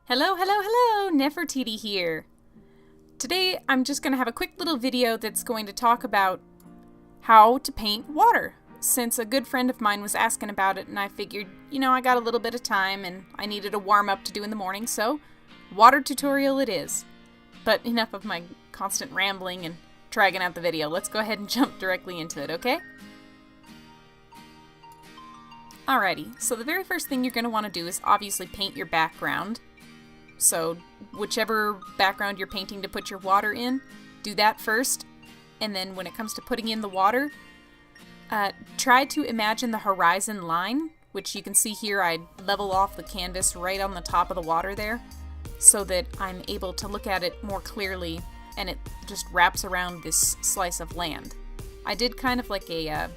Hello, hello, hello! Nefertiti here. Today I'm just going to have a quick little video that's going to talk about how to paint water. Since a good friend of mine was asking about it and I figured, I got a little bit of time and I needed a warm-up to do in the morning, so water tutorial it is. But enough of my constant rambling and dragging out the video. Let's go ahead and jump directly into it, okay? Alrighty, so the very first thing you're going to want to do is obviously paint your background. So whichever background you're painting to put your water in, do that first. And then when it comes to putting in the water, try to imagine the horizon line, which you can see here I level off the canvas right on the top of the water there, so that I'm able to look at it more clearly and it just wraps around this slice of land. I did kind of like a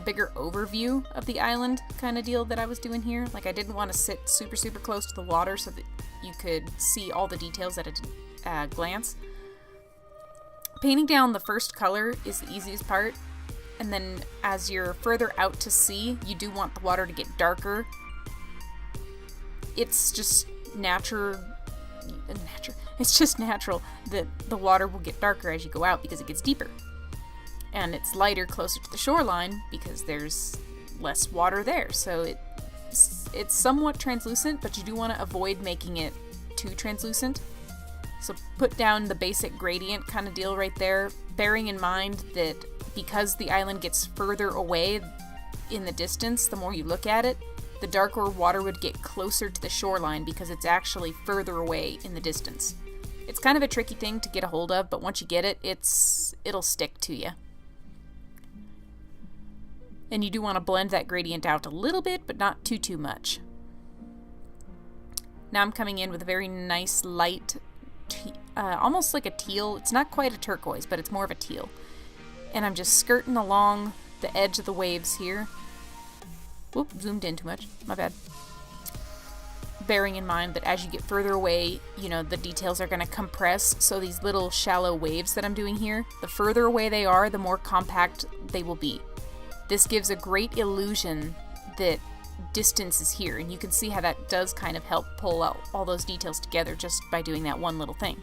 bigger overview of the island kind of deal that I was doing here. Like I didn't want to sit super close to the water so that you could see all the details at a glance. Painting down the first color is the easiest part, and then as you're further out to sea, you do want the water to get darker. It's just natural that the water will get darker as you go out because it gets deeper. And it's lighter closer to the shoreline because there's less water there. So it's somewhat translucent, but you do want to avoid making it too translucent. So put down the basic gradient kind of deal right there, bearing in mind that because the island gets further away in the distance, the more you look at it, the darker water would get closer to the shoreline because it's actually further away in the distance. It's kind of a tricky thing to get a hold of, but once you get it, it'll stick to you. And you do want to blend that gradient out a little bit, but not too much. Now I'm coming in with a very nice light, almost like a teal. It's not quite a turquoise, but it's more of a teal. And I'm just skirting along the edge of the waves here. Whoop, zoomed in too much. My bad. Bearing in mind that as you get further away, the details are going to compress. So these little shallow waves that I'm doing here, the further away they are, the more compact they will be. This gives a great illusion that distance is here, and you can see how that does kind of help pull out all those details together just by doing that one little thing.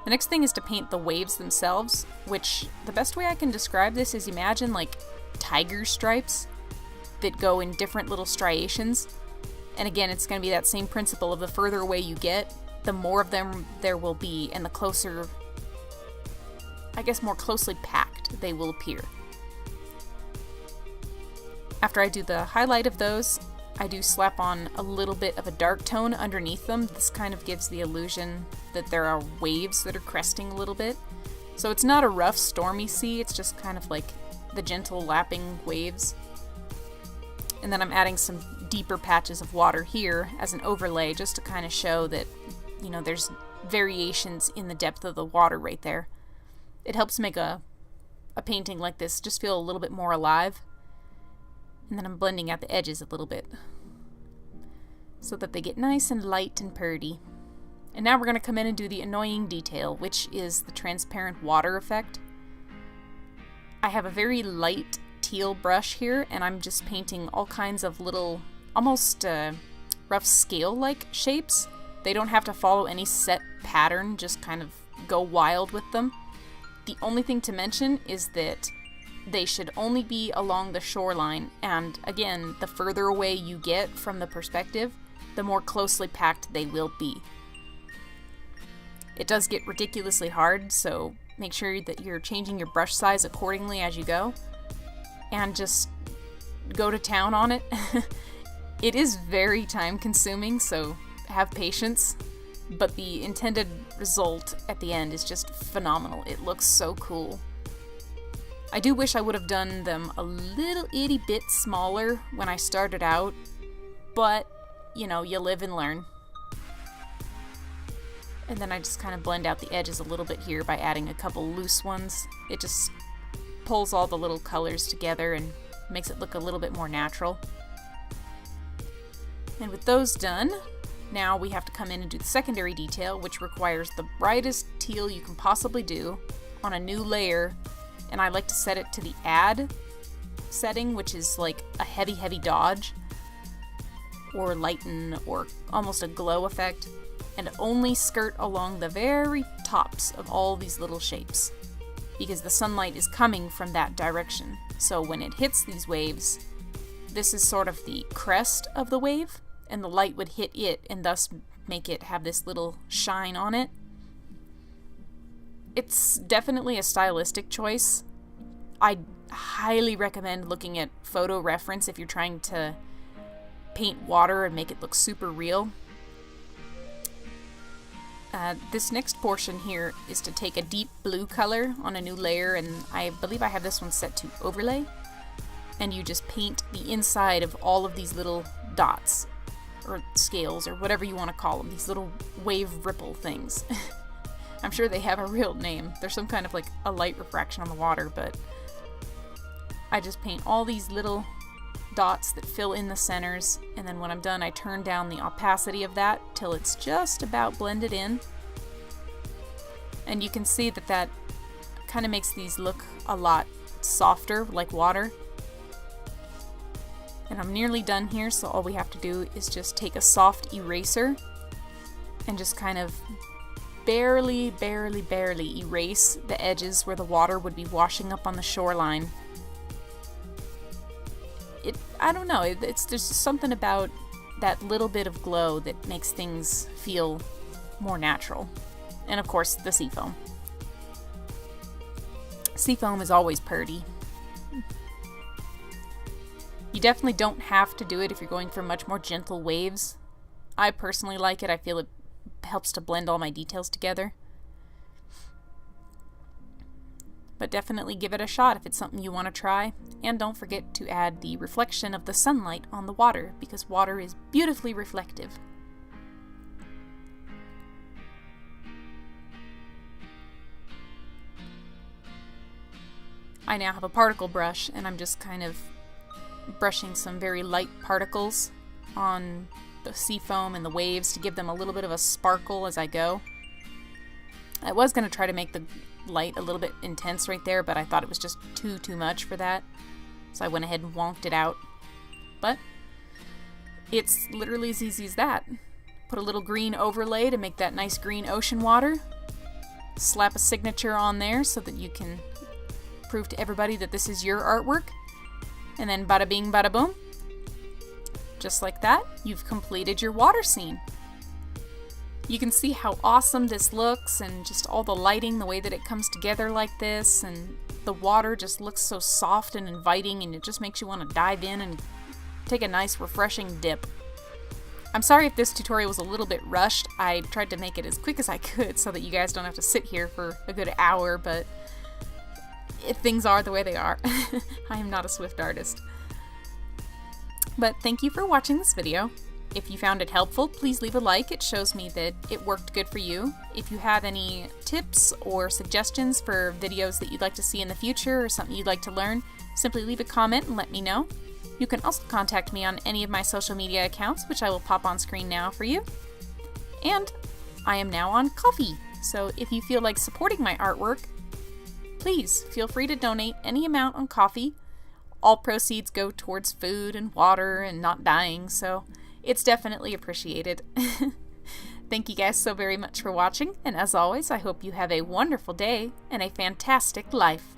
The next thing is to paint the waves themselves, which the best way I can describe this is imagine like tiger stripes that go in different little striations. And again, it's going to be that same principle of the further away you get, the more of them there will be, and the closer, I guess more closely packed they will appear. After I do the highlight of those, I do slap on a little bit of a dark tone underneath them. This kind of gives the illusion that there are waves that are cresting a little bit. So it's not a rough, stormy sea, it's just kind of like the gentle lapping waves. And then I'm adding some deeper patches of water here as an overlay just to kind of show that, there's variations in the depth of the water right there. It helps make a painting like this just feel a little bit more alive. And then I'm blending out the edges a little bit so that they get nice and light and purty. And now we're going to come in and do the annoying detail, which is the transparent water effect. I have a very light teal brush here, and I'm just painting all kinds of little, almost rough scale-like shapes. They don't have to follow any set pattern, just kind of go wild with them. The only thing to mention is that they should only be along the shoreline, and again, the further away you get from the perspective, the more closely packed they will be. It does get ridiculously hard, so make sure that you're changing your brush size accordingly as you go, and just go to town on it. It is very time consuming, so have patience, but the intended result at the end is just phenomenal. It looks so cool. I do wish I would have done them a little itty bit smaller when I started out, but, you live and learn. And then I just kind of blend out the edges a little bit here by adding a couple loose ones. It just pulls all the little colors together and makes it look a little bit more natural. And with those done, now we have to come in and do the secondary detail, which requires the brightest teal you can possibly do. on a new layer, and I like to set it to the add setting, which is like a heavy dodge, or lighten, or almost a glow effect, and only skirt along the very tops of all these little shapes, because the sunlight is coming from that direction. So when it hits these waves, this is sort of the crest of the wave, and the light would hit it and thus make it have this little shine on it. It's definitely a stylistic choice. I highly recommend looking at photo reference if you're trying to paint water and make it look super real. This next portion here is to take a deep blue color on a new layer, and I believe I have this one set to overlay, and you just paint the inside of all of these little dots, or scales, or whatever you want to call them, these little wave ripple things. I'm sure they have a real name. There's some kind of like a light refraction on the water, but I just paint all these little dots that fill in the centers, and then when I'm done I turn down the opacity of that till it's just about blended in. And you can see that that kind of makes these look a lot softer, like water. And I'm nearly done here, so all we have to do is just take a soft eraser and just kind of barely erase the edges where the water would be washing up on the shoreline. I don't know, there's just something about that little bit of glow that makes things feel more natural. And of course, the seafoam. Seafoam is always purty. You definitely don't have to do it if you're going for much more gentle waves. I personally like it. I feel it helps to blend all my details together. But definitely give it a shot if it's something you want to try. And don't forget to add the reflection of the sunlight on the water, because water is beautifully reflective. I now have a particle brush, and I'm just kind of brushing some very light particles on the seafoam and the waves to give them a little bit of a sparkle as I go. I was going to try to make the light a little bit intense right there, but I thought it was just too much for that, so I went ahead and wonked it out. But it's literally as easy as that. Put a little green overlay to make that nice green ocean water, slap a signature on there so that you can prove to everybody that this is your artwork, and then bada bing bada boom, just like that, you've completed your water scene. You can see how awesome this looks, and just all the lighting, the way that it comes together like this, and the water just looks so soft and inviting, and it just makes you want to dive in and take a nice refreshing dip. I'm sorry if this tutorial was a little bit rushed. I tried to make it as quick as I could so that you guys don't have to sit here for a good hour, but things are the way they are. I am not a Swift artist. But thank you for watching this video. If you found it helpful, please leave a like. It shows me that it worked good for you. If you have any tips or suggestions for videos that you'd like to see in the future, or something you'd like to learn, simply leave a comment and let me know. You can also contact me on any of my social media accounts, which I will pop on screen now for you. And I am now on Ko-fi, so if you feel like supporting my artwork, please feel free to donate any amount on Ko-fi. All proceeds go towards food and water and not dying, so it's definitely appreciated. Thank you guys so very much for watching, and as always, I hope you have a wonderful day and a fantastic life.